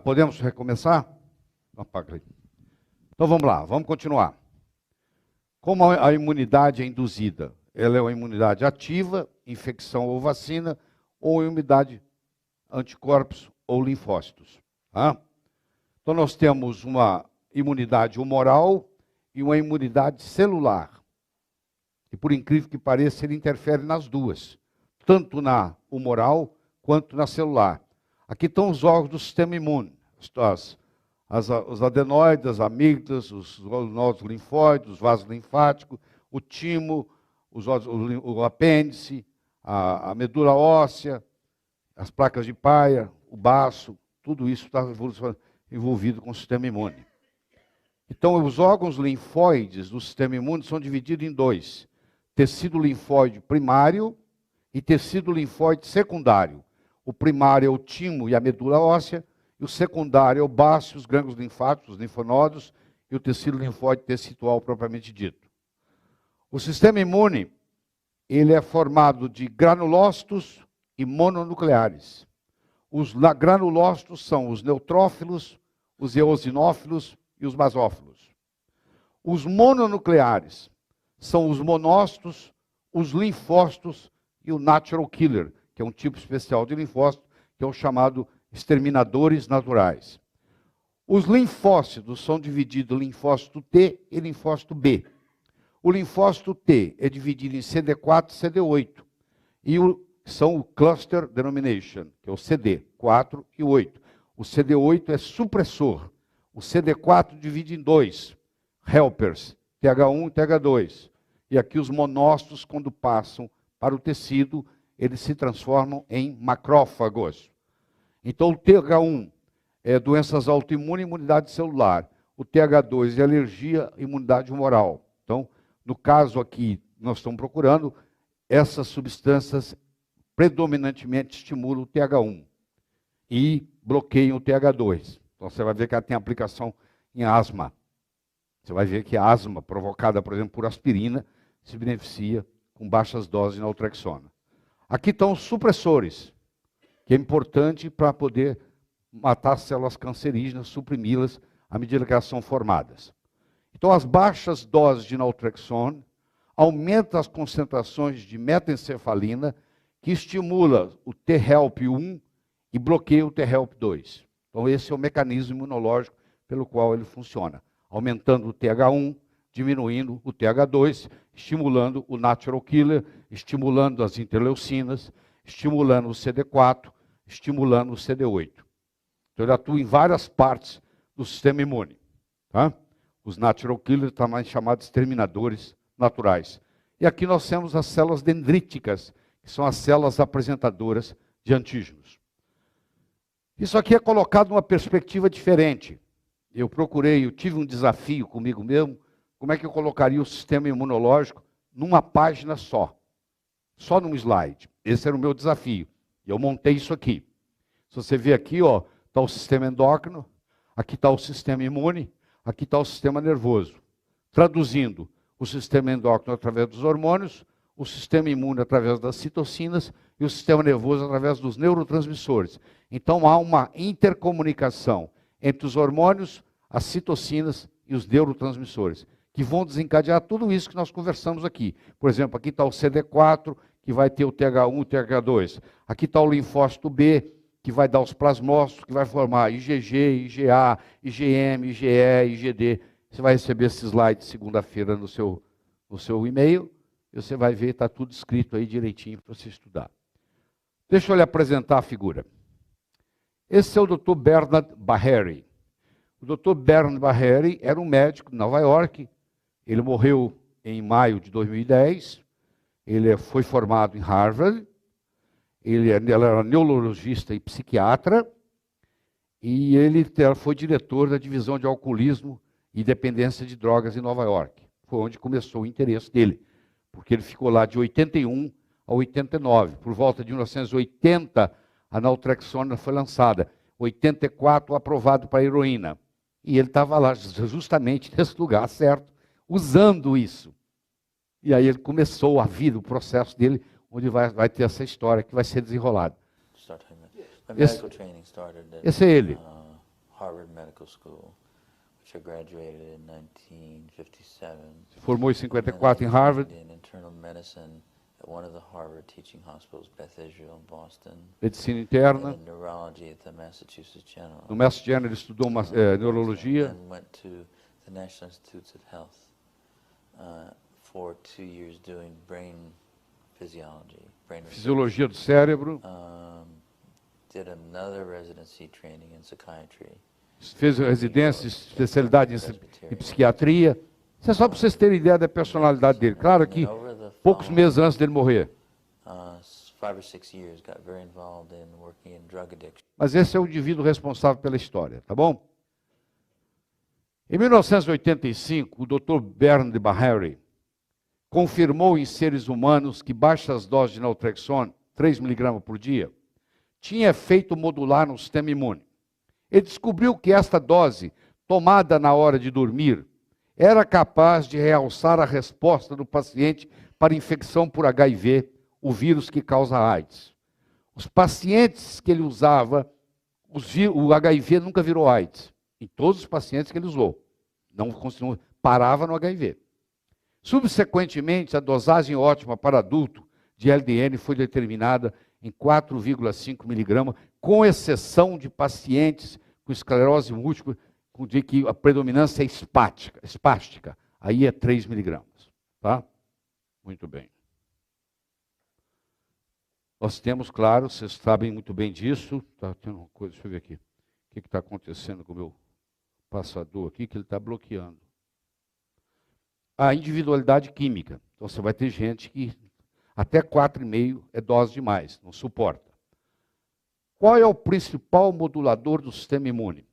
Podemos recomeçar? Apaga aí. Então vamos lá, vamos continuar. Como a imunidade é induzida? Ela é uma imunidade ativa, infecção ou vacina, ou imunidade anticorpos ou linfócitos. Tá? Então nós temos uma imunidade humoral e uma imunidade celular. E por incrível que pareça, ele interfere nas duas, tanto na humoral quanto na celular. Aqui estão os órgãos do sistema imune, os adenoides, as amígdalas, os nódulos linfóides, os vasos linfáticos, o timo, o apêndice, a medula óssea, as placas de Peyer, o baço, tudo isso está envolvido com o sistema imune. Então, os órgãos linfóides do sistema imune são divididos em dois: tecido linfóide primário e tecido linfóide secundário. O primário é o timo e a medula óssea, e o secundário é o baço, os gânglios linfáticos, os linfonodos, e o tecido linfóide tecidual propriamente dito. O sistema imune, ele é formado de granulócitos e mononucleares. Os granulócitos são os neutrófilos, os eosinófilos e os basófilos. Os mononucleares são os monócitos, os linfócitos e o natural killer, que é um tipo especial de linfócito, que é o chamado exterminadores naturais. Os linfócitos são divididos em linfócito T e linfócito B. O linfócito T é dividido em CD4 e CD8. E são o cluster denomination, que é o CD, 4 e 8. O CD8 é supressor. O CD4 divide em dois, helpers, TH1 e TH2. E aqui os monócitos, quando passam para o tecido, eles se transformam em macrófagos. Então o TH1 é doenças autoimunes e imunidade celular. O TH2 é alergia e imunidade humoral. Então, no caso aqui, nós estamos procurando, essas substâncias predominantemente estimulam o TH1 e bloqueiam o TH2. Então você vai ver que ela tem aplicação em asma. Você vai ver que a asma provocada, por exemplo, por aspirina, se beneficia com baixas doses de naltrexona. Aqui estão os supressores, que é importante para poder matar as células cancerígenas, suprimi-las à medida que elas são formadas. Então, as baixas doses de naltrexona aumentam as concentrações de metaencefalina, que estimula o T-HELP1 e bloqueia o T-HELP2. Então, esse é o mecanismo imunológico pelo qual ele funciona, aumentando o TH1, diminuindo o TH2, estimulando o natural killer, estimulando as interleucinas, estimulando o CD4, estimulando o CD8. Então, ele atua em várias partes do sistema imune. Tá? Os natural killers também chamados exterminadores naturais. E aqui nós temos as células dendríticas, que são as células apresentadoras de antígenos. Isso aqui é colocado numa perspectiva diferente. Eu tive um desafio comigo mesmo, como é que eu colocaria o sistema imunológico numa página só num slide. Esse era o meu desafio. E eu montei isso aqui. Se você ver aqui, está o sistema endócrino, aqui está o sistema imune, aqui está o sistema nervoso. Traduzindo, o sistema endócrino através dos hormônios, o sistema imune através das citocinas e o sistema nervoso através dos neurotransmissores. Então há uma intercomunicação entre os hormônios, as citocinas e os neurotransmissores, que vão desencadear tudo isso que nós conversamos aqui. Por exemplo, aqui está o CD4, que vai ter o TH1 e o TH2. Aqui está o linfócito B, que vai dar os plasmócitos, que vai formar IgG, IgA, IgM, IgE, IgD. Você vai receber esse slide segunda-feira no seu e-mail, e você vai ver, está tudo escrito aí direitinho para você estudar. Deixa eu lhe apresentar a figura. Esse é o Dr. Bernard Baheri. O Dr. Bernard Baheri era um médico de Nova York. Ele morreu em maio de 2010. Ele foi formado em Harvard. Ele era neurologista e psiquiatra. E ele foi diretor da divisão de alcoolismo e dependência de drogas em Nova York. Foi onde começou o interesse dele, porque ele ficou lá de 81 a 89. Por volta de 1980, a naltrexona foi lançada. 84, aprovado para heroína. E ele estava lá, justamente nesse lugar certo, usando isso. E aí ele começou a vida, o processo dele, onde vai ter essa história que vai ser desenrolada. Esse é ele. Harvard Medical School, which I graduated in 1957. Se formou em 54 em Harvard. In internal medicine at one of the Harvard teaching hospitals, Beth Israel in Boston. Medicina interna. And neurology at the Massachusetts General. No Massachusetts General ele estudou neurologia. And went to the National Institutes of Health for 2 years doing brain physiology. Fisiologia do cérebro. Did another residency training in psychiatry. Fez residência, especialidade em psiquiatria. Isso é só para vocês terem ideia da personalidade dele. Claro que poucos meses antes dele morrer. 5 or 6 years got very involved in working in drug addiction. Mas esse é o indivíduo responsável pela história, tá bom? Em 1985, o Dr. Bernard Bahari confirmou em seres humanos que baixas doses de naltrexona, 3 mg por dia, tinha efeito modular no sistema imune. Ele descobriu que esta dose, tomada na hora de dormir, era capaz de realçar a resposta do paciente para infecção por HIV, o vírus que causa AIDS. Os pacientes que ele usava, o HIV nunca virou AIDS. Em todos os pacientes que ele usou. Não parava no HIV. Subsequentemente, a dosagem ótima para adulto de LDN foi determinada em 4,5 mg, com exceção de pacientes com esclerose múltipla, de que a predominância é espástica. Aí é 3 mg. Tá? Muito bem. Nós temos, claro, vocês sabem muito bem disso. Tá tendo uma coisa, deixa eu ver aqui. O que está acontecendo com o meu passador aqui, que ele está bloqueando. A individualidade química. Então você vai ter gente que até 4,5 é dose demais, não suporta. Qual é o principal modulador do sistema imune?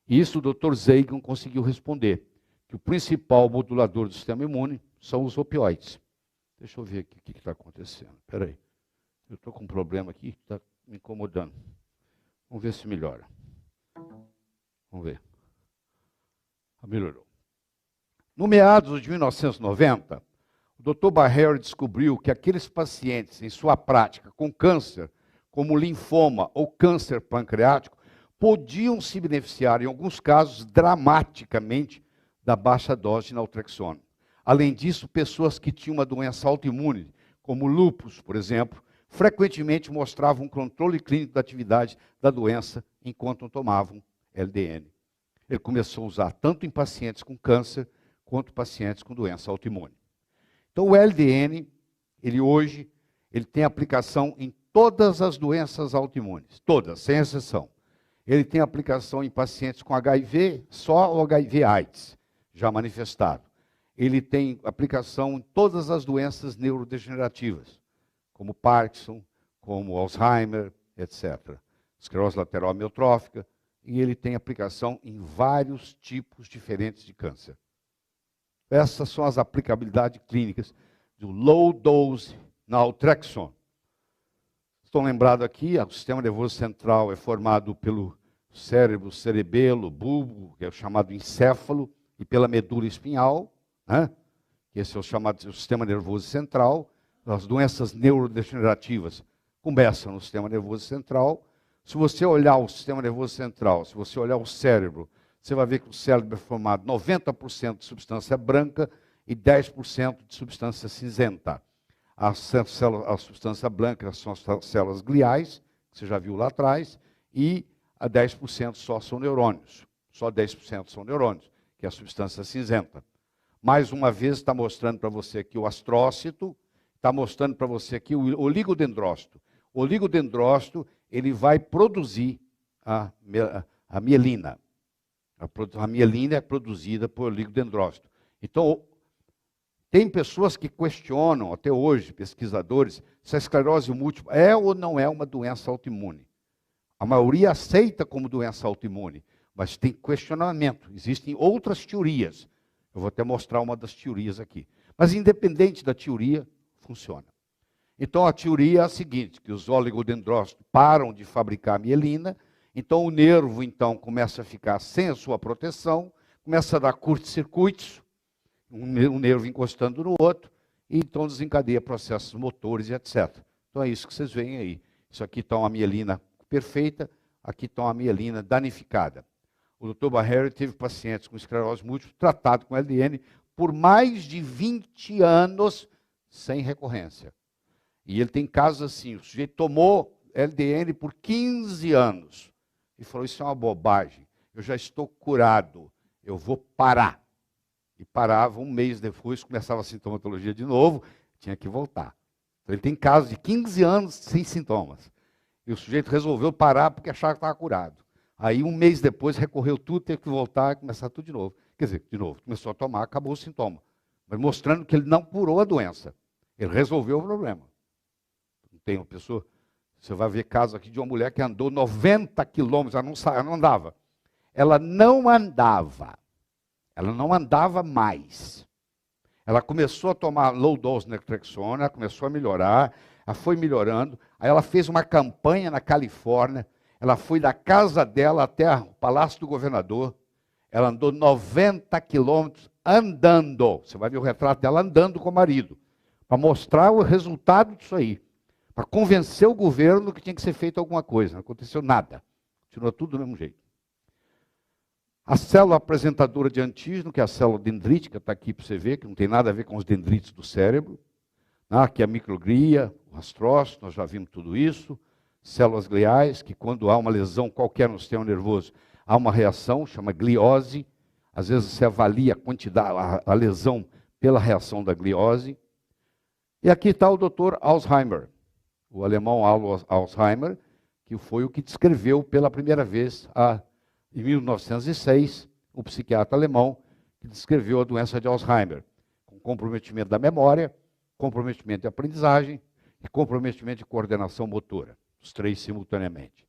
Isso o Dr. Zeigan conseguiu responder, que o principal modulador do sistema imune são os opioides. Deixa eu ver aqui o que está acontecendo. Espera aí. Eu estou com um problema aqui que está me incomodando. Vamos ver se melhora. Vamos ver. Melhorou. No meados de 1990, o Dr. Bahari descobriu que aqueles pacientes, em sua prática, com câncer, como linfoma ou câncer pancreático, podiam se beneficiar, em alguns casos, dramaticamente, da baixa dose de naltrexona. Além disso, pessoas que tinham uma doença autoimune, como lúpus, por exemplo, frequentemente mostravam um controle clínico da atividade da doença enquanto tomavam LDN. Ele começou a usar tanto em pacientes com câncer, quanto pacientes com doença autoimune. Então o LDN, ele tem aplicação em todas as doenças autoimunes, todas, sem exceção. Ele tem aplicação em pacientes com HIV, só o HIV AIDS, já manifestado. Ele tem aplicação em todas as doenças neurodegenerativas, como Parkinson, como Alzheimer, etc. Esclerose lateral amiotrófica, e ele tem aplicação em vários tipos diferentes de câncer. Essas são as aplicabilidades clínicas do low dose naltrexone. Estão lembrados aqui, o sistema nervoso central é formado pelo cérebro, cerebelo, bulbo, que é o chamado encéfalo, e pela medula espinhal, né? Que esse é o chamado sistema nervoso central. As doenças neurodegenerativas começam no sistema nervoso central. Se você olhar o sistema nervoso central, se você olhar o cérebro, você vai ver que o cérebro é formado 90% de substância branca e 10% de substância cinzenta. A substância branca são as células gliais, que você já viu lá atrás, e a 10% só são neurônios. Só 10% são neurônios, que é a substância cinzenta. Mais uma vez está mostrando para você aqui o astrócito, está mostrando para você aqui o oligodendrócito. O oligodendrócito, ele vai produzir a mielina. A mielina é produzida por oligodendrócito. Então, tem pessoas que questionam, até hoje, pesquisadores, se a esclerose múltipla é ou não é uma doença autoimune. A maioria aceita como doença autoimune, mas tem questionamento. Existem outras teorias. Eu vou até mostrar uma das teorias aqui. Mas independente da teoria, funciona. Então a teoria é a seguinte, que os oligodendrócitos param de fabricar mielina, então o nervo começa a ficar sem a sua proteção, começa a dar curto-circuitos, um nervo encostando no outro, e então desencadeia processos motores e etc. Então é isso que vocês veem aí. Isso aqui está uma mielina perfeita, aqui está uma mielina danificada. O Dr. Barreri teve pacientes com esclerose múltipla tratado com LDN por mais de 20 anos sem recorrência. E ele tem casos assim, o sujeito tomou LDN por 15 anos e falou, isso é uma bobagem, eu já estou curado, eu vou parar. E parava, um mês depois, começava a sintomatologia de novo, tinha que voltar. Então, ele tem casos de 15 anos sem sintomas. E o sujeito resolveu parar porque achava que estava curado. Aí, um mês depois, recorreu tudo, teve que voltar e começar tudo de novo. Quer dizer, de novo, começou a tomar, acabou o sintoma. Mas mostrando que ele não curou a doença. Ele resolveu o problema. Tem uma pessoa, você vai ver casos aqui de uma mulher que andou 90 quilômetros, ela não andava. Ela não andava mais. Ela começou a tomar low dose naltrexona, ela começou a melhorar, ela foi melhorando. Aí ela fez uma campanha na Califórnia, ela foi da casa dela até o Palácio do Governador, ela andou 90 quilômetros andando. Você vai ver o retrato dela andando com o marido, para mostrar o resultado disso aí, para convencer o governo que tinha que ser feito alguma coisa. Não aconteceu nada, continuou tudo do mesmo jeito. A célula apresentadora de antígeno, que é a célula dendrítica, está aqui para você ver, que não tem nada a ver com os dendritos do cérebro. Aqui a microglia, o astrócito, nós já vimos tudo isso. Células gliais, que quando há uma lesão qualquer no sistema nervoso, há uma reação, chama gliose. Às vezes você avalia a quantidade, a lesão pela reação da gliose. E aqui está o Dr. Alzheimer, o alemão Alzheimer, que foi o que descreveu pela primeira vez, em 1906, um psiquiatra alemão que descreveu a doença de Alzheimer, com comprometimento da memória, comprometimento de aprendizagem e comprometimento de coordenação motora, os três simultaneamente.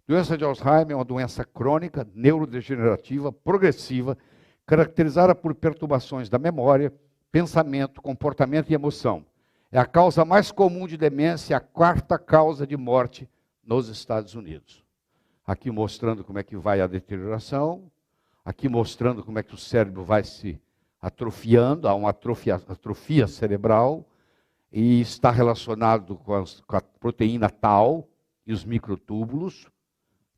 Doença de Alzheimer é uma doença crônica, neurodegenerativa, progressiva, caracterizada por perturbações da memória, pensamento, comportamento e emoção. É a causa mais comum de demência, a quarta causa de morte nos Estados Unidos. Aqui mostrando como é que vai a deterioração, aqui mostrando como é que o cérebro vai se atrofiando, há uma atrofia cerebral, e está relacionado com a proteína tau e os microtúbulos.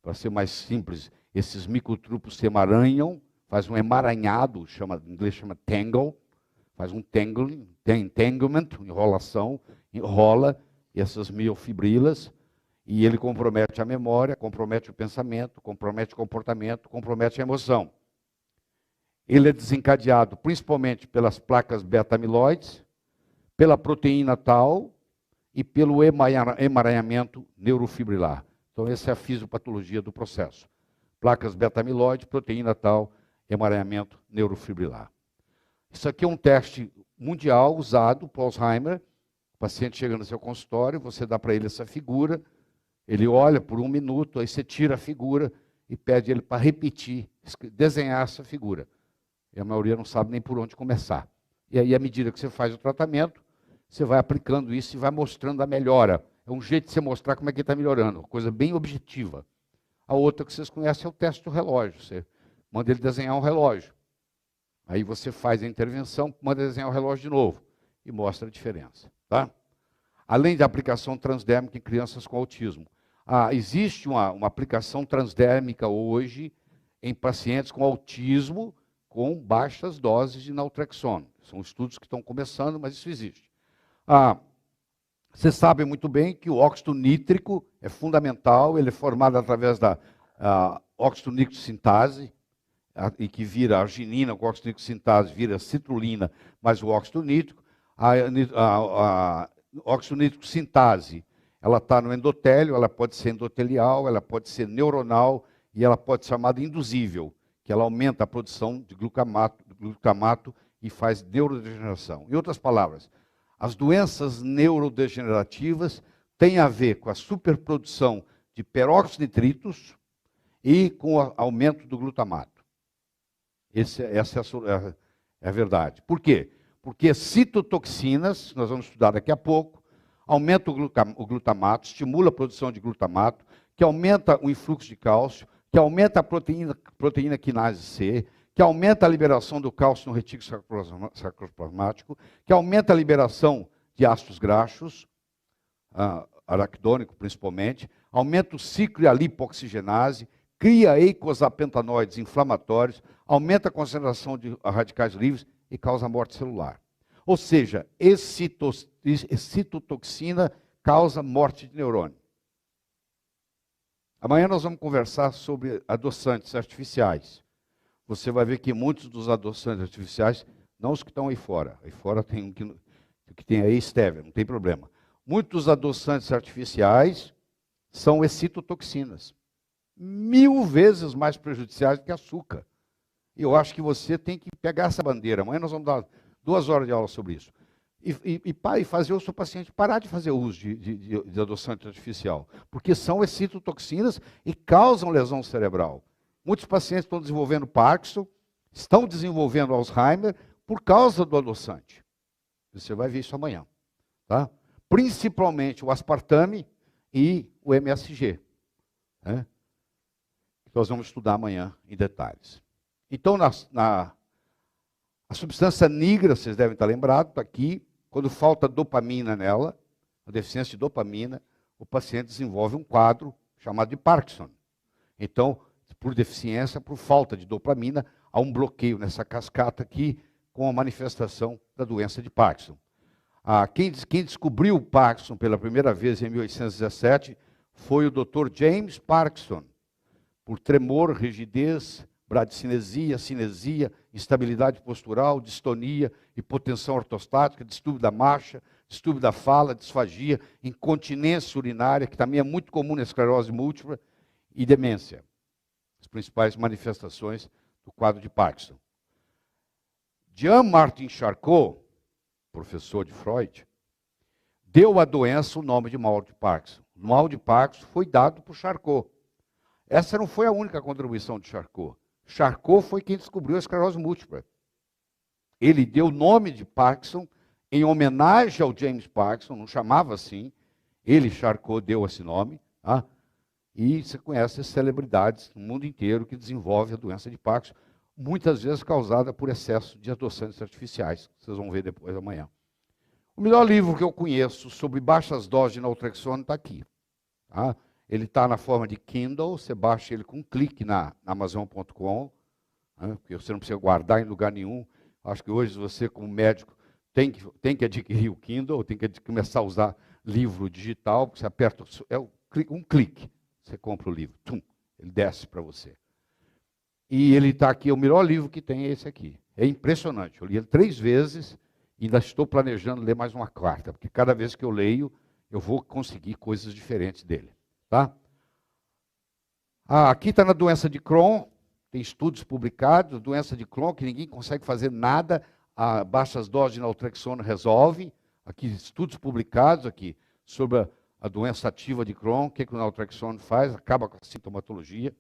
Para ser mais simples, esses microtúbulos se emaranham, faz um emaranhado, em inglês chama tangle, faz um tangling, entanglement, enrolação, enrola essas miofibrilas, e ele compromete a memória, compromete o pensamento, compromete o comportamento, compromete a emoção. Ele é desencadeado principalmente pelas placas beta-amiloides, pela proteína tau e pelo emaranhamento neurofibrilar. Então essa é a fisiopatologia do processo. Placas beta-amiloide, proteína tau, emaranhamento neurofibrilar. Isso aqui é um teste mundial usado para Alzheimer. O paciente chega no seu consultório, você dá para ele essa figura, ele olha por 1 minuto, aí você tira a figura e pede ele para repetir, desenhar essa figura. E a maioria não sabe nem por onde começar. E aí, à medida que você faz o tratamento, você vai aplicando isso e vai mostrando a melhora. É um jeito de você mostrar como é que ele está melhorando, uma coisa bem objetiva. A outra que vocês conhecem é o teste do relógio. Você manda ele desenhar um relógio. Aí você faz a intervenção, manda desenhar o relógio de novo e mostra a diferença. Tá? Além da aplicação transdérmica em crianças com autismo. Existe uma aplicação transdérmica hoje em pacientes com autismo com baixas doses de naltrexona. São estudos que estão começando, mas isso existe. Vocês sabem muito bem que o óxido nítrico é fundamental, ele é formado através da óxido nítrico sintase, e que vira arginina, com óxido nítrico sintase vira citrulina, mais o óxido nítrico. A óxido nítrico sintase, ela está no endotélio, ela pode ser endotelial, ela pode ser neuronal e ela pode ser chamada induzível, que ela aumenta a produção de glutamato e faz neurodegeneração. Em outras palavras, as doenças neurodegenerativas têm a ver com a superprodução de peróxido de nitritos e com o aumento do glutamato. Essa é a verdade. Por quê? Porque citotoxinas, nós vamos estudar daqui a pouco, aumenta o glutamato, estimula a produção de glutamato, que aumenta o influxo de cálcio, que aumenta a proteína quinase C, que aumenta a liberação do cálcio no retículo sarcoplasmático, que aumenta a liberação de ácidos graxos, araquidônico principalmente, aumenta o ciclo e a lipoxigenase, cria eicosapentanoides inflamatórios, aumenta a concentração de radicais livres e causa morte celular. Ou seja, excitotoxina causa morte de neurônio. Amanhã nós vamos conversar sobre adoçantes artificiais. Você vai ver que muitos dos adoçantes artificiais, não os que estão aí fora tem um que tem aí stevia, não tem problema. Muitos dos adoçantes artificiais são excitotoxinas, 1000 vezes mais prejudiciais do que açúcar. E eu acho que você tem que pegar essa bandeira. Amanhã nós vamos dar 2 horas de aula sobre isso. E fazer o seu paciente parar de fazer uso de adoçante artificial, porque são excitotoxinas e causam lesão cerebral. Muitos pacientes estão desenvolvendo Parkinson, estão desenvolvendo Alzheimer por causa do adoçante. Você vai ver isso amanhã. Tá? Principalmente o aspartame e o MSG. Né? Nós vamos estudar amanhã em detalhes. Então, a substância nigra, vocês devem estar lembrados, está aqui. Quando falta dopamina nela, a deficiência de dopamina, o paciente desenvolve um quadro chamado de Parkinson. Então, por deficiência, por falta de dopamina, há um bloqueio nessa cascata aqui com a manifestação da doença de Parkinson. Quem descobriu o Parkinson pela primeira vez em 1817 foi o Dr. James Parkinson, por tremor, rigidez, bradicinesia, cinesia, instabilidade postural, distonia, hipotensão ortostática, distúrbio da marcha, distúrbio da fala, disfagia, incontinência urinária, que também é muito comum na esclerose múltipla, e demência. As principais manifestações do quadro de Parkinson. Jean-Martin Charcot, professor de Freud, deu à doença o nome de mal de Parkinson. O mal de Parkinson foi dado por Charcot. Essa não foi a única contribuição de Charcot. Charcot foi quem descobriu a esclerose múltipla. Ele deu o nome de Parkinson em homenagem ao James Parkinson, não chamava assim. Ele, Charcot, deu esse nome. Tá? E você conhece as celebridades no mundo inteiro que desenvolvem a doença de Parkinson, muitas vezes causada por excesso de adoçantes artificiais. Vocês vão ver depois amanhã. O melhor livro que eu conheço sobre baixas doses de naltrexona está aqui. Tá? Ele está na forma de Kindle, você baixa ele com um clique na Amazon.com, né, porque você não precisa guardar em lugar nenhum. Acho que hoje você, como médico, tem que adquirir o Kindle, tem que começar a usar livro digital, porque você aperta um clique, você compra o livro, ele desce para você. E ele está aqui, o melhor livro que tem é esse aqui. É impressionante, eu li ele 3 vezes e ainda estou planejando ler mais uma 4ª, porque cada vez que eu leio, eu vou conseguir coisas diferentes dele. Tá? Aqui está na doença de Crohn, tem estudos publicados, doença de Crohn, que ninguém consegue fazer nada, a baixas doses de naltrexona resolve. Aqui, estudos publicados aqui sobre a doença ativa de Crohn, o que o naltrexona faz, acaba com a sintomatologia.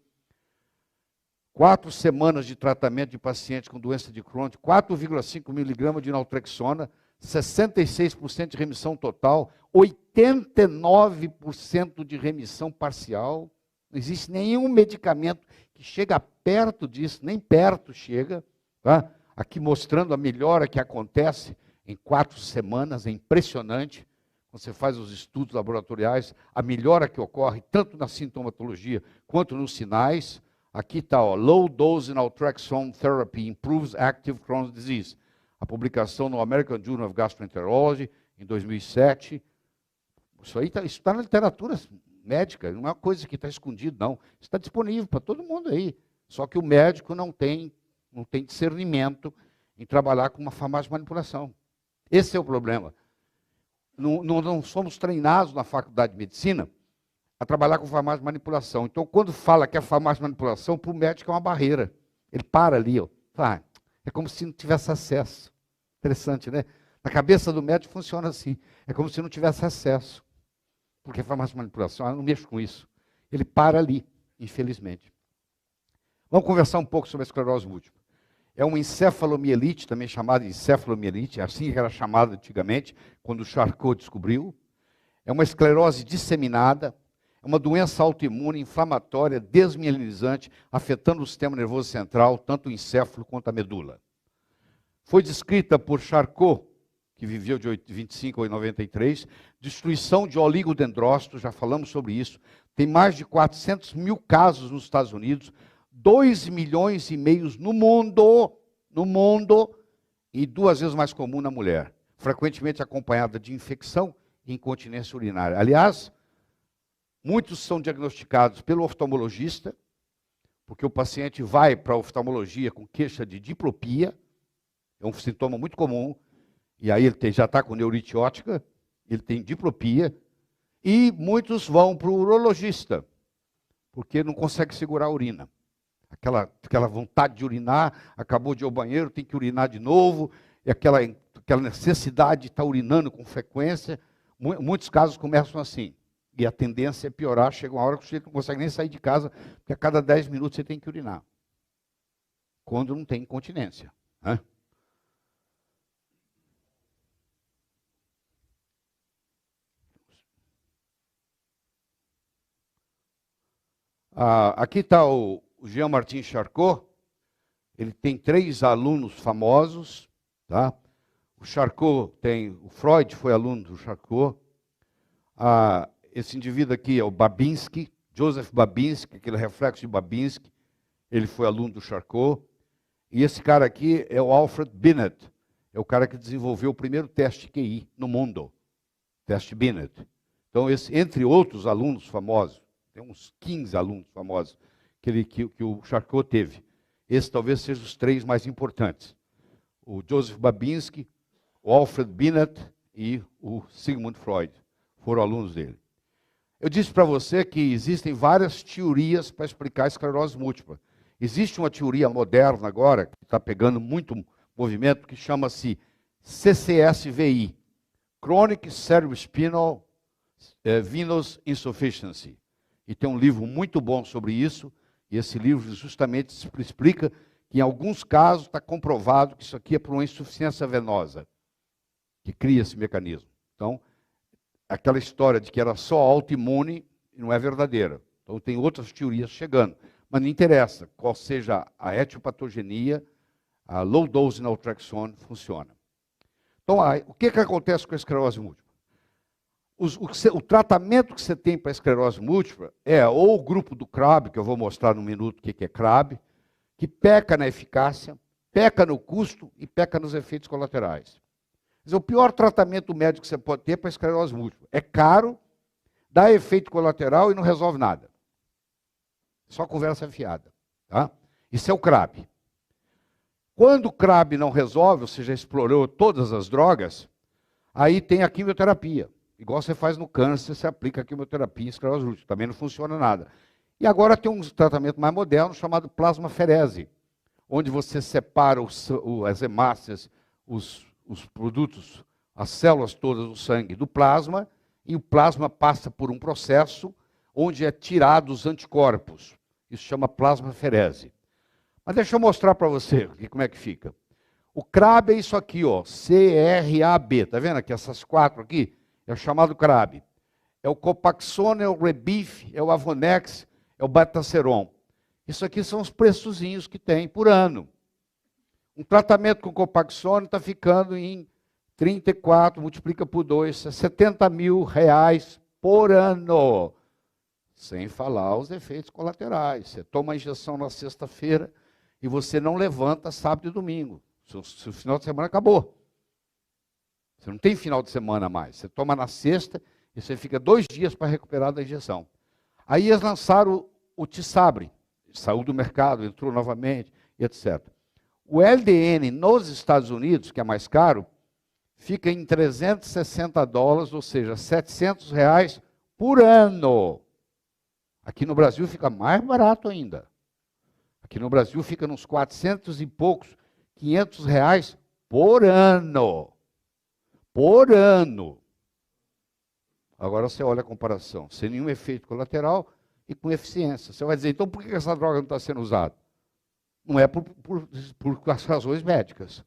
4 semanas de tratamento de paciente com doença de Crohn, 4,5 miligramas de naltrexona, 66% de remissão total, 89% de remissão parcial. Não existe nenhum medicamento que chega perto disso, nem perto chega. Tá? Aqui mostrando a melhora que acontece em 4 semanas, é impressionante. Quando você faz os estudos laboratoriais, a melhora que ocorre tanto na sintomatologia quanto nos sinais. Aqui está, Low Dose Naltrexone Therapy Improves Active Crohn's Disease. A publicação no American Journal of Gastroenterology, em 2007. Isso aí está na literatura médica, não é uma coisa que está escondida, não. Está disponível para todo mundo aí. Só que o médico não tem discernimento em trabalhar com uma farmácia de manipulação. Esse é o problema. Não somos treinados na faculdade de medicina a trabalhar com farmácia de manipulação. Então, quando fala que é farmácia de manipulação, para o médico é uma barreira. Ele para ali, ó. É como se não tivesse acesso. Interessante, né? Na cabeça do médico funciona assim. É como se não tivesse acesso. Porque farmácia de manipulação, eu não mexo com isso. Ele para ali, infelizmente. Vamos conversar um pouco sobre a esclerose múltipla. É uma encefalomielite, também chamada de encefalomielite, assim que era chamada antigamente, quando o Charcot descobriu. É uma esclerose disseminada, é uma doença autoimune, inflamatória, desmielinizante, afetando o sistema nervoso central, tanto o encéfalo quanto a medula. Foi descrita por Charcot, que viveu de 25 a 93, destruição de oligodendrócitos, já falamos sobre isso, Tem mais de 400 mil casos nos Estados Unidos, 2,5 milhões no mundo, e 2 vezes mais comum na mulher, frequentemente acompanhada de infecção e incontinência urinária. Aliás, muitos são diagnosticados pelo oftalmologista, porque o paciente vai para a oftalmologia com queixa de diplopia, é um sintoma muito comum, e aí ele já está com neurite óptica, ele tem diplopia, e muitos vão para o urologista, porque não consegue segurar a urina. Aquela vontade de urinar, acabou de ir ao banheiro, tem que urinar de novo, e aquela necessidade de estar urinando com frequência. Muitos casos começam assim, e a tendência é piorar, chega uma hora que o sujeito não consegue nem sair de casa, porque a cada 10 minutos você tem que urinar, quando não tem incontinência, né? Aqui está o Jean-Martin Charcot. Ele tem 3 alunos famosos, tá? O Freud foi aluno do Charcot. Esse indivíduo aqui é o Babinski, Joseph Babinski, aquele reflexo de Babinski, ele foi aluno do Charcot. E esse cara aqui é o Alfred Binet, é o cara que desenvolveu o primeiro teste QI no mundo, teste Binet. Então, entre outros alunos famosos, tem uns 15 alunos famosos que o Charcot teve. Esses talvez sejam os 3 mais importantes. O Joseph Babinski, o Alfred Binet e o Sigmund Freud foram alunos dele. Eu disse para você que existem várias teorias para explicar a esclerose múltipla. Existe uma teoria moderna agora, que está pegando muito movimento, que chama-se CCSVI, Chronic Cerebrospinal Venous Insufficiency. E tem um livro muito bom sobre isso, e esse livro justamente explica que em alguns casos está comprovado que isso aqui é por uma insuficiência venosa, que cria esse mecanismo. Então, aquela história de que era só autoimune não é verdadeira. Então, tem outras teorias chegando. Mas não interessa qual seja a etiopatogenia, a low dose naltrexone funciona. Então, o que acontece com a esclerose múltipla? O tratamento que você tem para a esclerose múltipla é ou o grupo do CRAB, que eu vou mostrar num minuto o que é CRAB, que peca na eficácia, peca no custo e peca nos efeitos colaterais. Quer dizer, o pior tratamento médico que você pode ter para a esclerose múltipla é caro, dá efeito colateral e não resolve nada. Só conversa fiada. Tá? Isso é o CRAB. Quando o CRAB não resolve, ou seja, explorou todas as drogas, aí tem a quimioterapia. Igual você faz no câncer, você aplica a quimioterapia em esclerose múltipla. Também não funciona nada. E agora tem um tratamento mais moderno chamado plasmaferese, onde você separa as hemácias, os produtos, as células todas do sangue do plasma, e o plasma passa por um processo onde é tirado os anticorpos. Isso chama plasmaferese. Mas deixa eu mostrar para você como é que fica. O CRAB é isso aqui, ó, CRAB. Está vendo aqui essas 4 aqui? É o chamado CRAB. É o Copaxone, é o Rebif, é o Avonex, é o Betaseron. Isso aqui são os preçozinhos que tem por ano. Um tratamento com Copaxone está ficando em 34, multiplica por 2, R$70 mil por ano. Sem falar os efeitos colaterais. Você toma a injeção na sexta-feira e você não levanta sábado e domingo. Seu final de semana acabou. Você não tem final de semana mais. Você toma na sexta e você fica 2 dias para recuperar da injeção. Aí eles lançaram o Tisabre. Saiu do mercado, entrou novamente, etc. O LDN nos Estados Unidos, que é mais caro, fica em $360, ou seja, R$700 por ano. Aqui no Brasil fica mais barato ainda. Aqui no Brasil fica nos 400 e poucos, R$500 por ano. Por ano. Agora você olha a comparação, sem nenhum efeito colateral e com eficiência. Você vai dizer, então por que essa droga não está sendo usada? Não é por as razões médicas.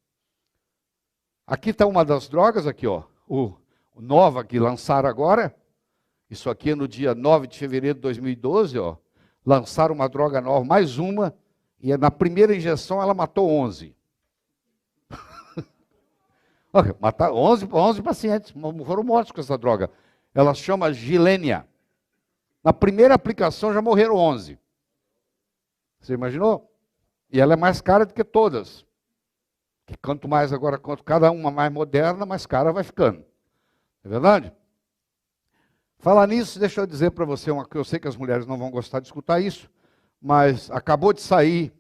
Aqui está uma das drogas, aqui, ó, o Nova que lançaram agora. Isso aqui é no dia 9 de fevereiro de 2012, ó. Lançaram uma droga nova, mais uma, e na primeira injeção ela matou 11. Mataram 11 pacientes, foram mortos com essa droga. Ela chama Gilenya. Na primeira aplicação já morreram 11. Você imaginou? E ela é mais cara do que todas. Que quanto mais agora, quanto cada uma mais moderna, mais cara vai ficando. É verdade? Falar nisso, deixa eu dizer para você uma coisa. Eu sei que as mulheres não vão gostar de escutar isso, mas acabou de sair,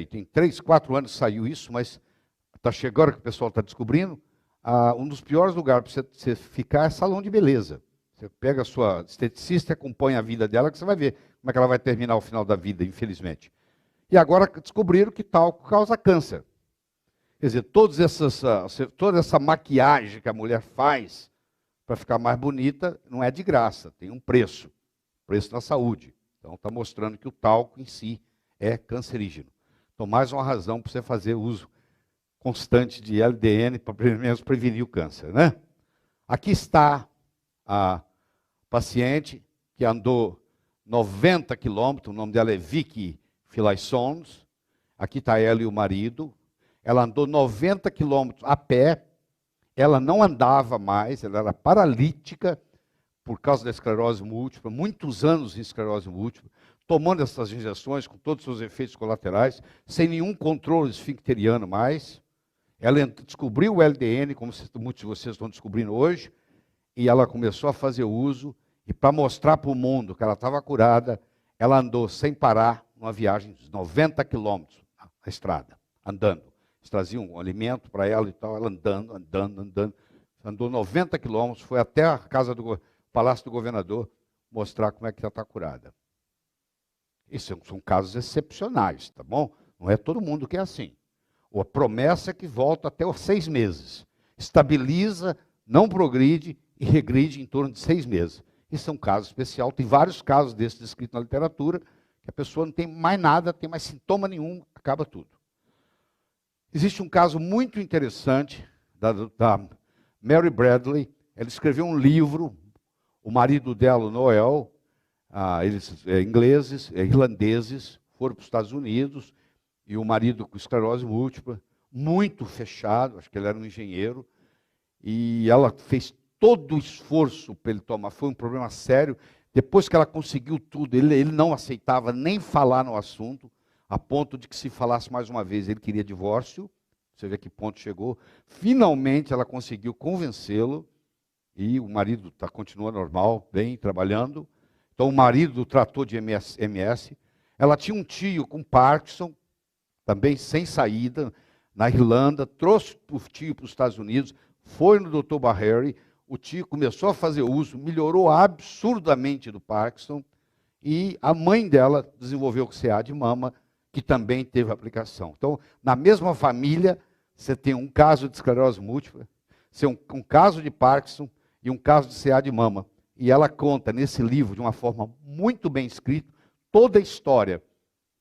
tem 3, 4 anos que saiu isso, mas está chegando que o pessoal está descobrindo, um dos piores lugares para você ficar é salão de beleza. Você pega a sua esteticista e acompanha a vida dela, que você vai ver como é que ela vai terminar o final da vida, infelizmente. E agora descobriram que talco causa câncer. Quer dizer, toda essa maquiagem que a mulher faz para ficar mais bonita não é de graça, tem um preço na saúde. Então está mostrando que o talco em si é cancerígeno. Então mais uma razão para você fazer uso constante de LDN para pelo menos prevenir o câncer, né? Aqui está a paciente que andou 90 quilômetros, o nome dela é Vicky Filaissons. Aqui está ela e o marido. Ela andou 90 quilômetros a pé. Ela não andava mais, ela era paralítica por causa da esclerose múltipla, muitos anos em esclerose múltipla, tomando essas injeções com todos os seus efeitos colaterais, sem nenhum controle esfincteriano mais. Ela descobriu o LDN, como muitos de vocês estão descobrindo hoje, e ela começou a fazer uso, e para mostrar para o mundo que ela estava curada, ela andou sem parar numa viagem de 90 quilômetros na estrada, andando. Eles traziam um alimento para ela e tal, ela andando. Andou 90 quilômetros, foi até a casa do Palácio do Governador mostrar como é que ela está curada. Isso são casos excepcionais, tá bom? Não é todo mundo que é assim. A promessa é que volta até os 6 meses. Estabiliza, não progride e regride em torno de 6 meses. Isso é um caso especial. Tem vários casos desses descritos na literatura, que a pessoa não tem mais nada, tem mais sintoma nenhum, acaba tudo. Existe um caso muito interessante da Mary Bradley. Ela escreveu um livro, o marido dela, o Noel, eles ingleses, irlandeses, foram para os Estados Unidos, e o marido com esclerose múltipla, muito fechado, acho que ele era um engenheiro, e ela fez todo o esforço para ele tomar, foi um problema sério. Depois que ela conseguiu tudo, ele não aceitava nem falar no assunto, a ponto de que se falasse mais uma vez, ele queria divórcio. Você vê a que ponto chegou. Finalmente ela conseguiu convencê-lo, e o marido continua normal, bem, trabalhando. Então o marido tratou de MS. Ela tinha um tio com Parkinson, também sem saída, na Irlanda, trouxe o tio para os Estados Unidos, foi no Dr. Baheri, o tio começou a fazer uso, melhorou absurdamente do Parkinson, e a mãe dela desenvolveu o CA de mama, que também teve aplicação. Então, na mesma família, você tem um caso de esclerose múltipla, você tem um caso de Parkinson e um caso de CA de mama. E ela conta nesse livro, de uma forma muito bem escrita, toda a história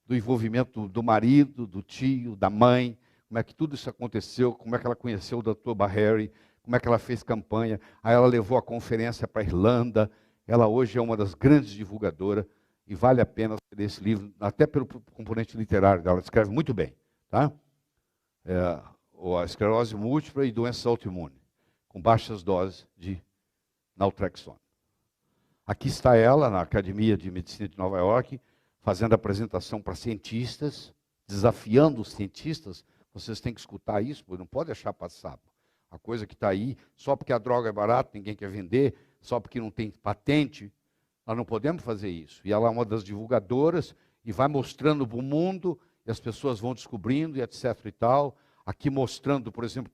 do envolvimento do marido, do tio, da mãe, como é que tudo isso aconteceu, como é que ela conheceu o Dr. Baheri, como é que ela fez campanha. Aí ela levou a conferência para a Irlanda. Ela hoje é uma das grandes divulgadoras, e vale a pena ler esse livro, até pelo componente literário dela. Ela escreve muito bem. Tá? A esclerose múltipla e doenças autoimunes, com baixas doses de naltrexona. Aqui está ela, na Academia de Medicina de Nova York, fazendo apresentação para cientistas, desafiando os cientistas. Vocês têm que escutar isso, porque não pode deixar passar. A coisa que está aí, só porque a droga é barata, ninguém quer vender, só porque não tem patente, nós não podemos fazer isso. E ela é uma das divulgadoras, e vai mostrando para o mundo, e as pessoas vão descobrindo, e etc. e tal. Aqui mostrando, por exemplo,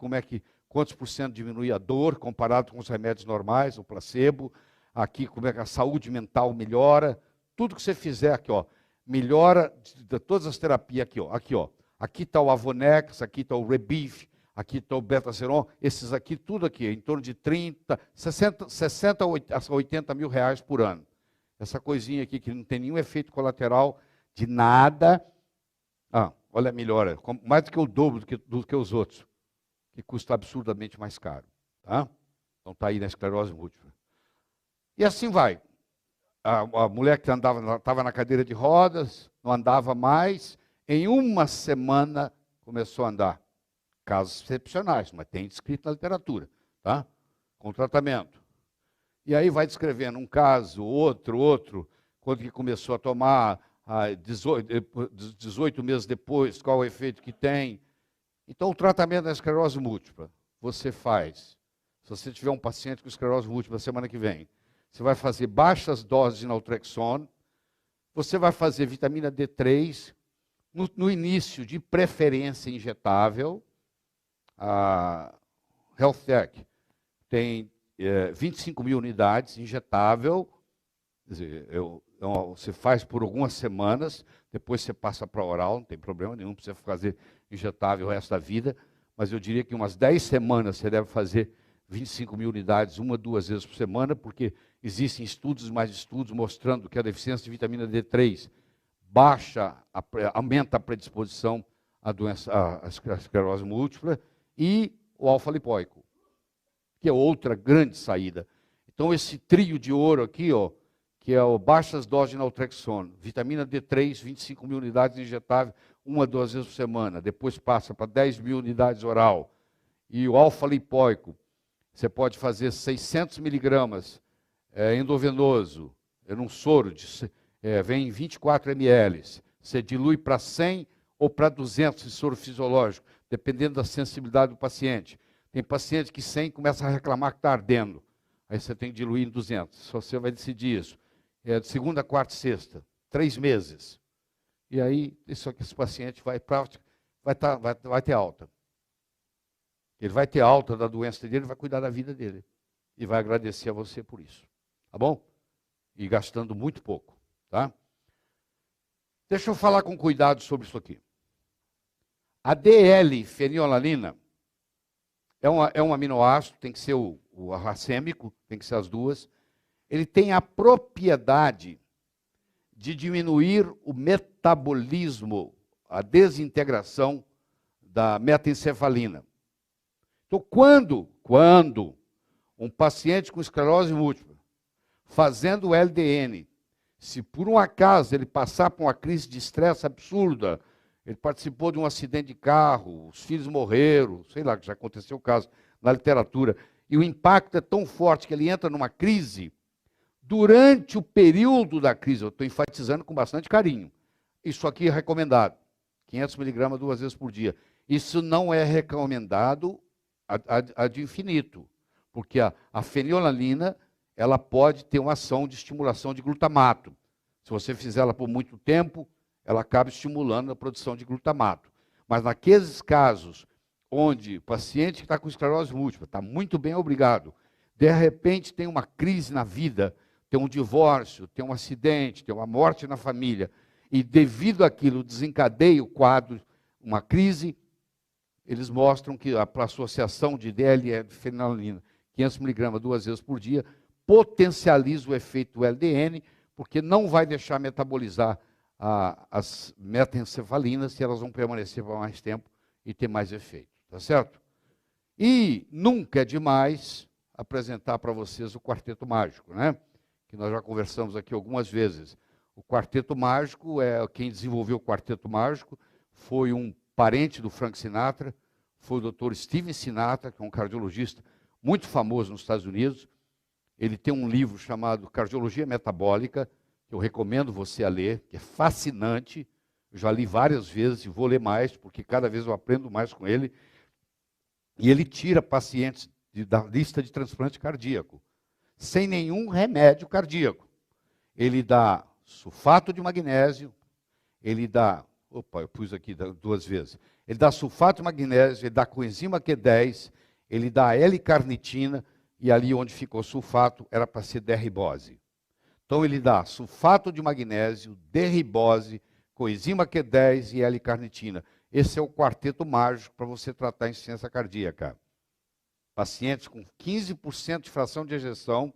quantos por cento diminui a dor, comparado com os remédios normais, o placebo. Aqui, como é que a saúde mental melhora. Tudo que você fizer aqui, ó, melhora de todas as terapias aqui, ó. Aqui está o Avonex, aqui está o Rebif, aqui está o Betaseron, esses aqui, tudo aqui, em torno de 60 a 80 mil reais por ano. Essa coisinha aqui que não tem nenhum efeito colateral de nada. Olha a melhora, mais do que o dobro do que os outros, que custa absurdamente mais caro. Tá? Então está aí na esclerose múltipla. E assim vai. A mulher que estava na cadeira de rodas, não andava mais, em uma semana começou a andar. Casos excepcionais, mas tem descrito na literatura, tá? Com tratamento. E aí vai descrevendo um caso, outro, quando que começou a tomar, 18 meses depois, qual o efeito que tem. Então, o tratamento da esclerose múltipla, você faz. Se você tiver um paciente com esclerose múltipla semana que vem, você vai fazer baixas doses de naltrexone, você vai fazer vitamina D3, no início, de preferência injetável. A HealthTech tem 25 mil unidades injetável, quer dizer, você faz por algumas semanas, depois você passa para oral, não tem problema nenhum, para você fazer injetável o resto da vida, mas eu diria que umas 10 semanas você deve fazer 25 mil unidades, 1 a 2 vezes por semana, porque existem estudos e mais estudos mostrando que a deficiência de vitamina D3 aumenta a predisposição à doença, à esclerose múltipla, e o alfa-lipóico, que é outra grande saída. Então, esse trio de ouro aqui, que é baixas doses de naltrexone, vitamina D3, 25 mil unidades injetáveis, 1 a 2 vezes por semana, depois passa para 10 mil unidades oral, e o alfa-lipóico, você pode fazer 600 miligramas endovenoso, num soro, vem em 24 ml, você dilui para 100 ou para 200 em soro fisiológico, dependendo da sensibilidade do paciente. Tem paciente que 100 começa a reclamar que está ardendo, aí você tem que diluir em 200, só você vai decidir isso. De segunda, quarta e sexta, 3 meses. E aí, esse paciente vai ter alta. Ele vai ter alta da doença dele, vai cuidar da vida dele. E vai agradecer a você por isso. Tá bom? E gastando muito pouco. Tá? Deixa eu falar com cuidado sobre isso aqui. A DL-fenilalanina é um aminoácido, tem que ser o racêmico, tem que ser as duas. Ele tem a propriedade de diminuir o metabolismo, a desintegração da metaencefalina. Então, quando um paciente com esclerose múltipla, fazendo o LDN, se por um acaso ele passar por uma crise de estresse absurda, ele participou de um acidente de carro, os filhos morreram, sei lá, que já aconteceu o caso na literatura, e o impacto é tão forte que ele entra numa crise, durante o período da crise, eu estou enfatizando com bastante carinho, isso aqui é recomendado, 500 miligramas 2 vezes por dia. Isso não é recomendado a de infinito, porque a fenilalanina, ela pode ter uma ação de estimulação de glutamato. Se você fizer ela por muito tempo, ela acaba estimulando a produção de glutamato. Mas naqueles casos onde o paciente que está com esclerose múltipla está muito bem, obrigado, de repente tem uma crise na vida, tem um divórcio, tem um acidente, tem uma morte na família, e devido àquilo desencadeia o quadro, uma crise, eles mostram que a associação de DL-fenilalanina, 500 miligramas 2 vezes por dia, potencializa o efeito do LDN, porque não vai deixar metabolizar as metaencefalinas, e elas vão permanecer por mais tempo e ter mais efeito, tá certo? E nunca é demais apresentar para vocês o quarteto mágico, né? Que nós já conversamos aqui algumas vezes. O quarteto mágico, quem desenvolveu o quarteto mágico foi um parente do Frank Sinatra, foi o Dr. Steven Sinatra, que é um cardiologista muito famoso nos Estados Unidos. Ele tem um livro chamado Cardiologia Metabólica, que eu recomendo você a ler, que é fascinante. Eu já li várias vezes e vou ler mais, porque cada vez eu aprendo mais com ele. E ele tira pacientes da lista de transplante cardíaco, sem nenhum remédio cardíaco. Ele dá sulfato de magnésio, ele dá... Opa, eu pus aqui 2 vezes. Ele dá sulfato de magnésio, ele dá coenzima Q10, ele dá L-carnitina, e ali onde ficou sulfato era para ser D-ribose. Então ele dá sulfato de magnésio, D-ribose, coenzima Q10 e L-carnitina. Esse é o quarteto mágico para você tratar insuficiência cardíaca. Pacientes com 15% de fração de ejeção,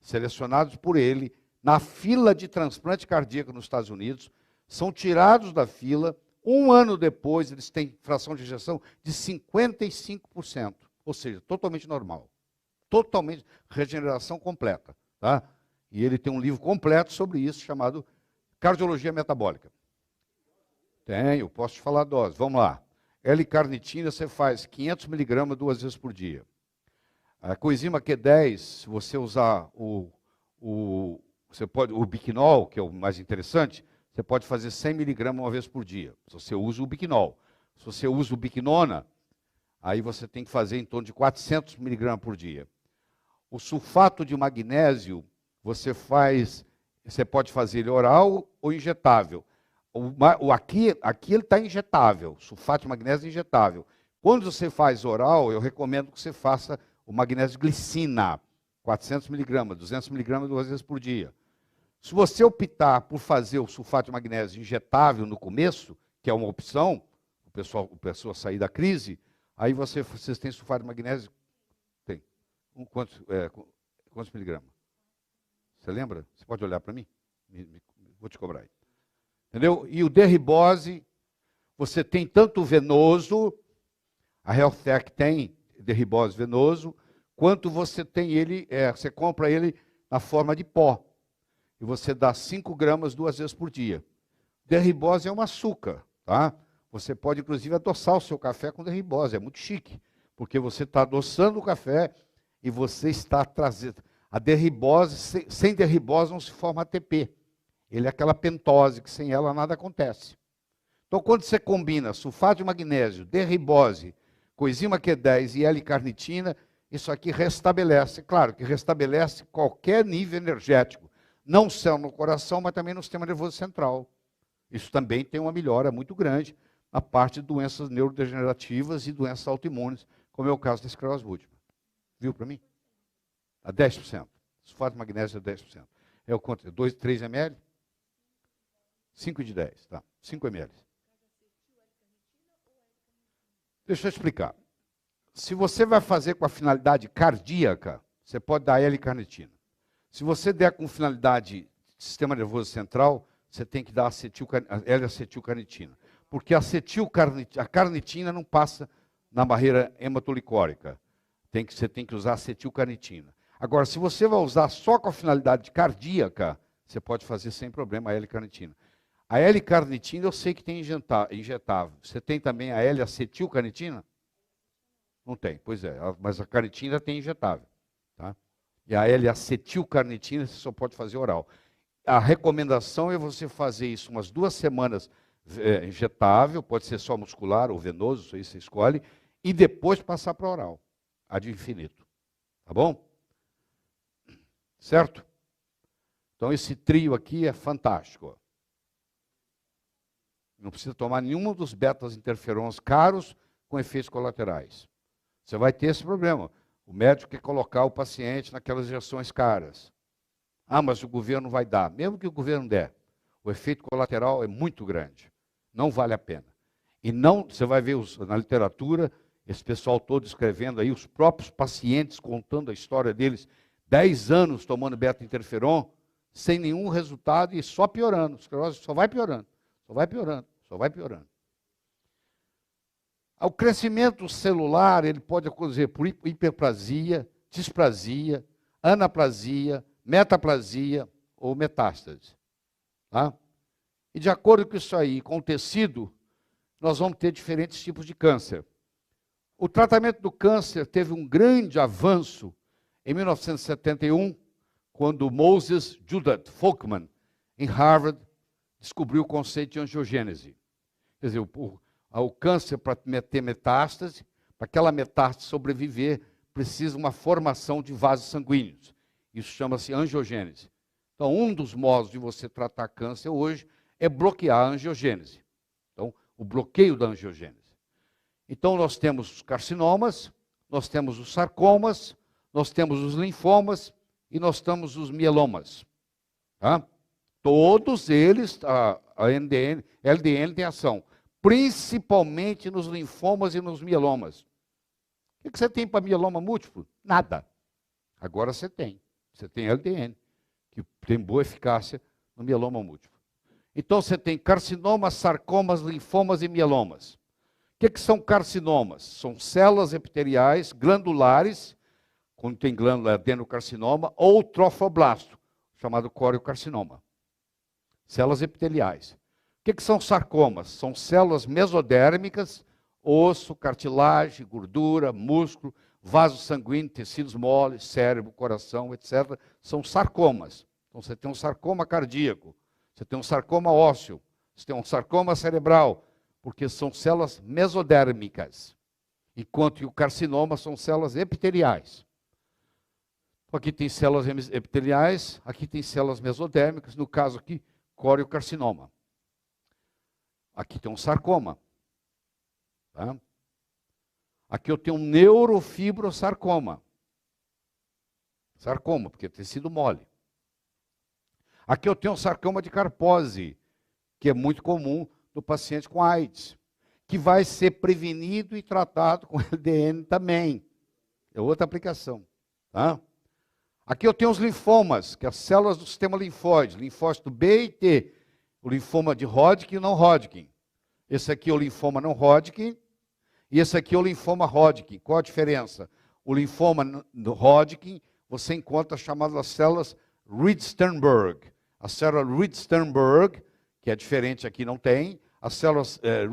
selecionados por ele, na fila de transplante cardíaco nos Estados Unidos, são tirados da fila, 1 ano depois eles têm fração de ejeção de 55%, ou seja, totalmente normal. Totalmente, regeneração completa. Tá? E ele tem um livro completo sobre isso, chamado Cardiologia Metabólica. Tenho, posso te falar a dose. Vamos lá. L-carnitina você faz 500 miligramas 2 vezes por dia. A coenzima Q10, se você usar o Biquinol, que é o mais interessante, você pode fazer 100 miligramas uma vez por dia, se você usa o Biquinol. Se você usa o Biquinona, aí você tem que fazer em torno de 400 miligramas por dia. O sulfato de magnésio, você pode fazer ele oral ou injetável. Aqui ele está injetável, sulfato de magnésio injetável. Quando você faz oral, eu recomendo que você faça o magnésio glicina, 400 miligramas, 200 miligramas 2 vezes por dia. Se você optar por fazer o sulfato de magnésio injetável no começo, que é uma opção, o pessoal sair da crise, aí vocês têm sulfato de magnésio, tem. Quantos miligramas? Você lembra? Você pode olhar para mim? Vou te cobrar aí. Entendeu? E o derribose, você tem tanto venoso, a HealthTech tem derribose venoso, quanto você tem ele, você compra ele na forma de pó. E você dá 5 gramas 2 vezes por dia. Derribose é um açúcar, tá? Você pode, inclusive, adoçar o seu café com derribose, é muito chique, porque você está adoçando o café e você está trazendo... A derribose, sem derribose não se forma ATP. Ele é aquela pentose, que sem ela nada acontece. Então, quando você combina sulfato de magnésio, derribose, coenzima Q10 e L-carnitina, isso aqui restabelece, claro que restabelece qualquer nível energético, não só no coração, mas também no sistema nervoso central. Isso também tem uma melhora muito grande na parte de doenças neurodegenerativas e doenças autoimunes, como é o caso da esclerose múltipla. Viu para mim? A 10%. Sulfato de magnésio é 10%. É o quanto? 2, 3 ml? 5 de 10, tá. 5 ml. Deixa eu explicar. Se você vai fazer com a finalidade cardíaca, você pode dar L-carnitina. Se você der com finalidade sistema nervoso central, você tem que dar L-acetilcarnitina. Porque a carnitina não passa na barreira hematolicórica. Você tem que usar acetilcarnitina. Agora, se você vai usar só com a finalidade cardíaca, você pode fazer sem problema a L-carnitina. A L-carnitina eu sei que tem injetável. Você tem também a L-acetilcarnitina? Não tem, pois é. Mas a carnitina tem injetável. Tá? E a L-acetilcarnitina você só pode fazer oral. A recomendação é você fazer isso umas 2 semanas injetável, pode ser só muscular ou venoso, isso aí você escolhe, e depois passar para oral, ad infinito. Tá bom? Certo? Então esse trio aqui é fantástico. Não precisa tomar nenhum dos betas-interferons caros com efeitos colaterais. Você vai ter esse problema. O médico quer colocar o paciente naquelas injeções caras. Ah, mas o governo vai dar. Mesmo que o governo der, o efeito colateral é muito grande. Não vale a pena. E não, você vai ver na literatura, esse pessoal todo escrevendo aí, os próprios pacientes contando a história deles, 10 anos tomando beta-interferon, sem nenhum resultado e só piorando. A esclerose só vai piorando, só vai piorando, só vai piorando. O crescimento celular, ele pode acontecer por hiperplasia, displasia, anaplasia, metaplasia ou metástase. Tá? E de acordo com isso aí, com o tecido, nós vamos ter diferentes tipos de câncer. O tratamento do câncer teve um grande avanço em 1971, quando Moses Judith Folkman, em Harvard, descobriu o conceito de angiogênese. Quer dizer, o câncer, para ter metástase, para aquela metástase sobreviver, precisa uma formação de vasos sanguíneos. Isso chama-se angiogênese. Então, um dos modos de você tratar câncer hoje é bloquear a angiogênese. Então, o bloqueio da angiogênese. Então, nós temos os carcinomas, nós temos os sarcomas, nós temos os linfomas e nós temos os mielomas. Tá? Todos eles, a LDN tem ação, principalmente nos linfomas e nos mielomas. O que você tem para mieloma múltiplo? Nada. Agora você tem. Você tem LDN, que tem boa eficácia no mieloma múltiplo. Então você tem carcinomas, sarcomas, linfomas e mielomas. O que são carcinomas? São células epiteliais glandulares, quando tem glândula adenocarcinoma, ou trofoblasto, chamado coriocarcinoma. Células epiteliais. O que são sarcomas? São células mesodérmicas, osso, cartilagem, gordura, músculo, vasos sanguíneos, tecidos moles, cérebro, coração, etc., são sarcomas. Então você tem um sarcoma cardíaco, você tem um sarcoma ósseo, você tem um sarcoma cerebral, porque são células mesodérmicas, enquanto que o carcinoma são células epiteliais. Aqui tem células epiteliais, aqui tem células mesodérmicas, no caso aqui, coriocarcinoma. Aqui tem um sarcoma. Tá? Aqui eu tenho um neurofibrosarcoma. Sarcoma, porque é tecido mole. Aqui eu tenho um sarcoma de Kaposi, que é muito comum no paciente com AIDS, que vai ser prevenido e tratado com LDN também. É outra aplicação. Tá? Aqui eu tenho os linfomas, que é as células do sistema linfóide, linfócito B e T. O linfoma de Hodgkin e não Hodgkin. Esse aqui é o linfoma não Hodgkin e esse aqui é o linfoma Hodgkin. Qual a diferença? O linfoma do Hodgkin, você encontra as chamadas células Reed-Sternberg. A célula Reed-Sternberg, que é diferente aqui, não tem. A célula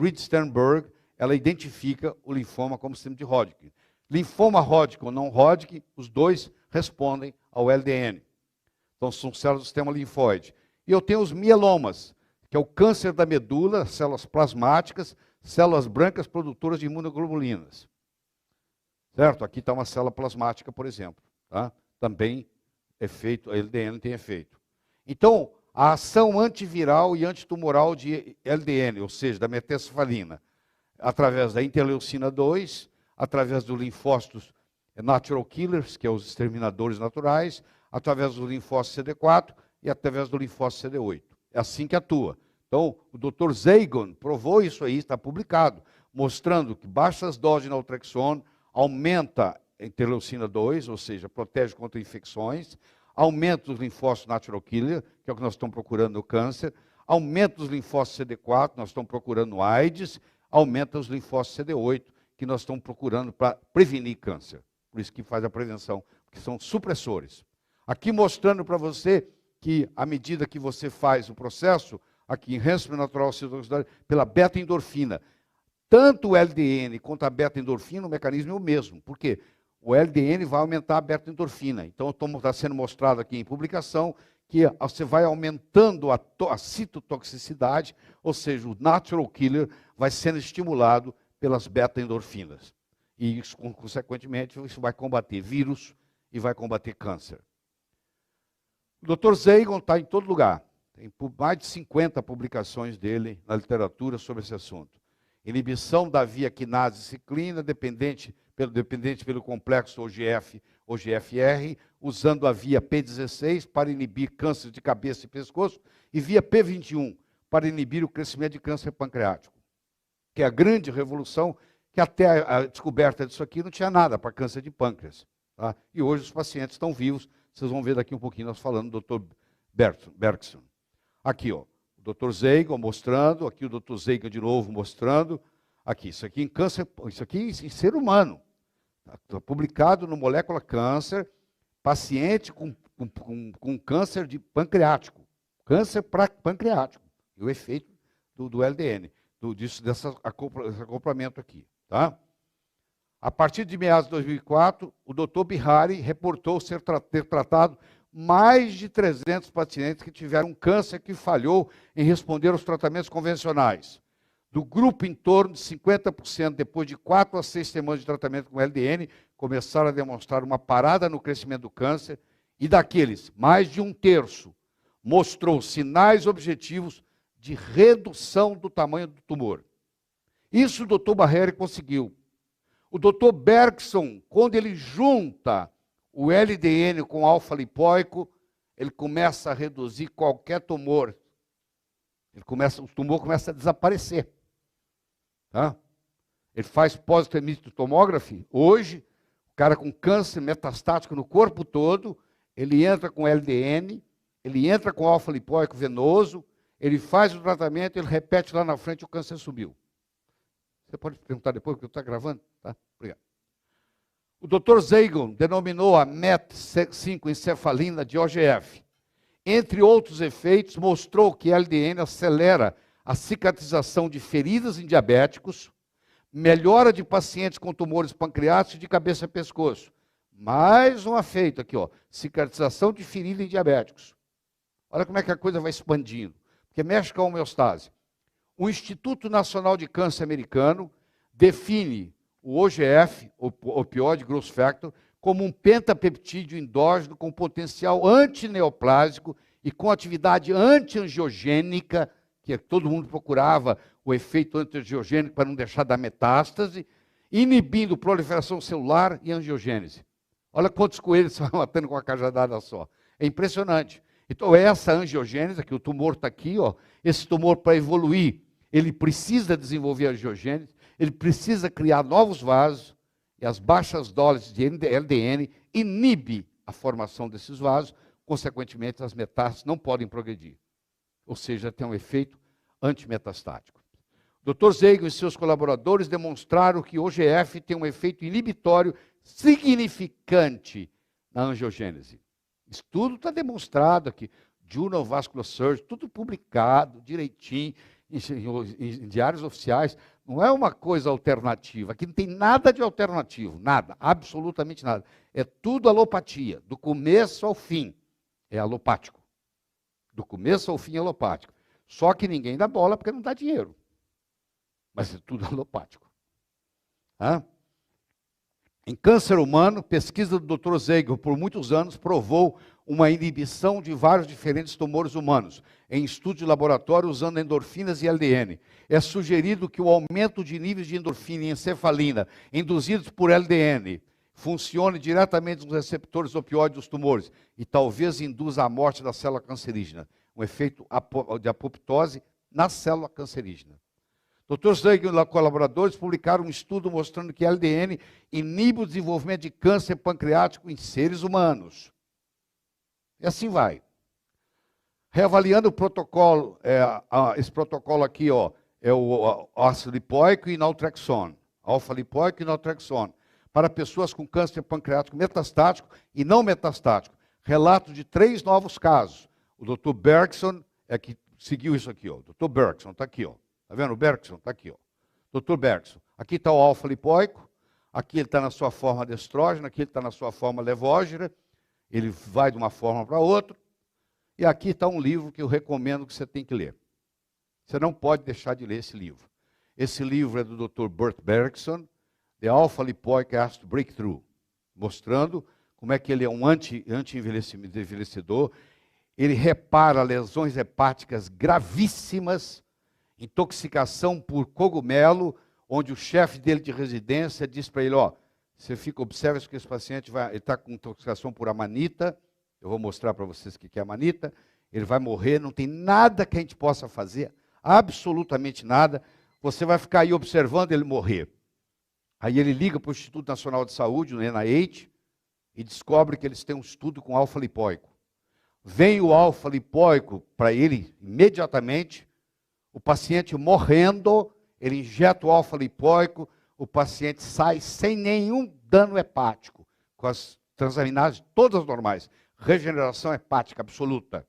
Reed-Sternberg, ela identifica o linfoma como sistema de Hodgkin. Linfoma Hodgkin ou não Hodgkin, os dois respondem ao LDN. Então, são células do sistema linfóide. E eu tenho os mielomas, que é o câncer da medula, células plasmáticas, células brancas produtoras de imunoglobulinas. Certo? Aqui está uma célula plasmática, por exemplo. Tá? Também efeito, a LDN tem efeito. Então, a ação antiviral e antitumoral de LDN, ou seja, da metesfalina, através da interleucina 2, através dos linfócitos natural killers, que são os exterminadores naturais, através do linfócito CD4 e através do linfócito CD8. É assim que atua. Então, o Dr. Zeigon provou isso aí, está publicado, mostrando que baixas doses de naltrexona aumenta a interleucina 2, ou seja, protege contra infecções, aumenta os linfócitos natural killer, que é o que nós estamos procurando no câncer, aumenta os linfócitos CD4, nós estamos procurando no AIDS, aumenta os linfócitos CD8, que nós estamos procurando para prevenir câncer. Por isso que faz a prevenção, porque são supressores. Aqui mostrando para você que, à medida que você faz o processo, aqui, enhancement natural citotoxicidade, pela beta-endorfina, tanto o LDN quanto a beta-endorfina, o mecanismo é o mesmo. Por quê? O LDN vai aumentar a beta-endorfina. Então, está sendo mostrado aqui em publicação que você vai aumentando a citotoxicidade, ou seja, o natural killer vai sendo estimulado pelas beta-endorfinas. E, isso, consequentemente, isso vai combater vírus e vai combater câncer. O Dr. Zeigon está em todo lugar. Tem mais de 50 publicações dele na literatura sobre esse assunto. Inibição da via quinase ciclina, dependente pelo complexo OGF-R, usando a via P16 para inibir câncer de cabeça e pescoço, e via P21 para inibir o crescimento de câncer pancreático. Que é a grande revolução, que até a descoberta disso aqui não tinha nada para câncer de pâncreas. Tá? E hoje os pacientes estão vivos, vocês vão ver daqui um pouquinho nós falando do Dr. Bergson. Aqui, ó, o Dr. Zeigon mostrando, aqui o Dr. Zeigon de novo mostrando, aqui, isso aqui em câncer, isso aqui em ser humano. Está publicado no Molécula Câncer, paciente com câncer de pancreático. Câncer pancreático. E o efeito do LDN, desse acoplamento aqui. Tá? A partir de meados de 2004, o Dr. Bihari reportou ter tratado mais de 300 pacientes que tiveram câncer que falhou em responder aos tratamentos convencionais. Do grupo, em torno de 50%, depois de 4 a 6 semanas de tratamento com LDN, começaram a demonstrar uma parada no crescimento do câncer, e daqueles, mais de 1/3 mostrou sinais objetivos de redução do tamanho do tumor. Isso o Dr. Barreri conseguiu. O Dr. Bergson, quando ele junta o LDN com alfa-lipóico, ele começa a reduzir qualquer tumor. O tumor começa a desaparecer. Tá? Ele faz pós-emission tomography. Hoje, o cara com câncer metastático no corpo todo, ele entra com LDN, ele entra com alfa-lipóico venoso, ele faz o tratamento, ele repete lá na frente, o câncer subiu. Você pode perguntar depois, porque eu estou gravando? Tá? Obrigado. O Dr. Zeigon denominou a MET5-encefalina de OGF. Entre outros efeitos, mostrou que LDN acelera a cicatrização de feridas em diabéticos, Melhora de pacientes com tumores pancreáticos de cabeça e pescoço. Mais um efeito aqui, ó, cicatrização de ferida em diabéticos. Olha como é que a coisa vai expandindo, porque mexe com a homeostase. O Instituto Nacional de Câncer americano define o OGF, o opioide growth factor, como um pentapeptídeo endógeno com potencial antineoplásico e com atividade antiangiogênica, que todo mundo procurava o efeito antiangiogênico para não deixar dar metástase, inibindo proliferação celular e angiogênese. Olha quantos coelhos você vai matando com uma cajadada só. É impressionante. Então, essa angiogênese, que o tumor está aqui, ó, esse tumor, para evoluir, ele precisa desenvolver a angiogênese, ele precisa criar novos vasos, e as baixas doses de LDN inibe a formação desses vasos, consequentemente, as metástases não podem progredir. Ou seja, tem um efeito antimetastático. O Dr. Zeigo e seus colaboradores demonstraram que o OGF tem um efeito inibitório significante na angiogênese. Isso tudo está demonstrado aqui. Journal of Vascular Surgery, tudo publicado direitinho, em diários oficiais. Não é uma coisa alternativa. Aqui não tem nada de alternativo, nada, absolutamente nada. É tudo alopatia, do começo ao fim. É alopático. Do começo ao fim é alopático. Só que ninguém dá bola porque não dá dinheiro. Mas é tudo alopático. Hã? Em câncer humano, pesquisa do Dr. Zeigo por muitos anos provou uma inibição de vários diferentes tumores humanos, em estudo de laboratório usando endorfinas e LDN. É sugerido que o aumento de níveis de endorfina e encefalina induzidos por LDN funcione diretamente nos receptores opioides dos tumores e talvez induza a morte da célula cancerígena, um efeito de apoptose na célula cancerígena. Dr. Zeigo e colaboradores publicaram um estudo mostrando que LDN inibe o desenvolvimento de câncer pancreático em seres humanos. E assim vai. Reavaliando o protocolo, esse protocolo aqui, ó, é o ácido lipoico e naltrexone, alfa-lipoico e naltrexone, para pessoas com câncer pancreático metastático e não metastático. Relato de 3 novos casos. O Dr. Bergson é que seguiu isso aqui, ó. O Dr. Bergson está aqui, ó. Está vendo o Bergson? Está aqui, ó. Dr. Bergson. Aqui está o alfa-lipoico, aqui ele está na sua forma de estrógeno, aqui ele está na sua forma levógena, ele vai de uma forma para outra. E aqui está um livro que eu recomendo que você tem que ler. Você não pode deixar de ler esse livro. Esse livro é do Dr. Bert Bergson, The Alpha-Lipoic Acid Breakthrough, mostrando como é que ele é um anti-envelhecedor. Ele repara lesões hepáticas gravíssimas, intoxicação por cogumelo, onde o chefe dele de residência diz para ele, ó, você observa que esse paciente está com intoxicação por amanita, eu vou mostrar para vocês o que é amanita, ele vai morrer, não tem nada que a gente possa fazer, absolutamente nada, você vai ficar aí observando ele morrer. Aí ele liga para o Instituto Nacional de Saúde, no NIH, e descobre que eles têm um estudo com alfa-lipoico. Vem o alfa-lipoico para ele imediatamente, o paciente morrendo, ele injeta o alfa-lipoico, o paciente sai sem nenhum dano hepático, com as transaminases todas normais, regeneração hepática absoluta.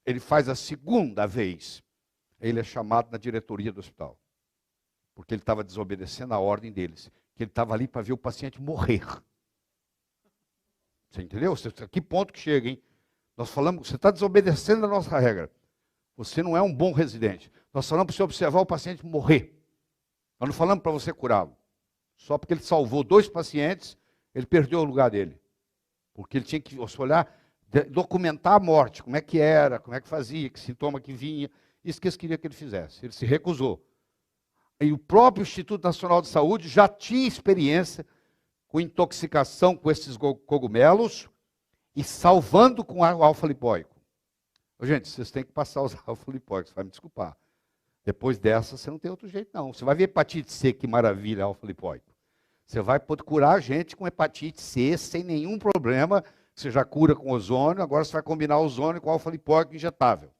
Ele faz a segunda vez, ele é chamado na diretoria do hospital, porque ele estava desobedecendo a ordem deles, que ele estava ali para ver o paciente morrer. Você entendeu? Que ponto que chega, hein? Nós falamos, você está desobedecendo a nossa regra. Você não é um bom residente. Nós falamos para você observar o paciente morrer. Nós não falamos para você curá-lo. Só porque ele salvou 2 pacientes, ele perdeu o lugar dele. Porque ele tinha que olhar, documentar a morte, como é que era, como é que fazia, que sintoma que vinha. Isso que eles queriam que ele fizesse. Ele se recusou. E o próprio Instituto Nacional de Saúde já tinha experiência com intoxicação com esses cogumelos e salvando com o alfa-lipoico. Gente, vocês têm que passar os alfa-lipoicos, vai me desculpar. Depois dessa, você não tem outro jeito, não. Você vai ver hepatite C, que maravilha, alfa-lipoico. Você vai poder curar a gente com hepatite C sem nenhum problema. Você já cura com ozônio, agora você vai combinar ozônio com alfa-lipoico injetável.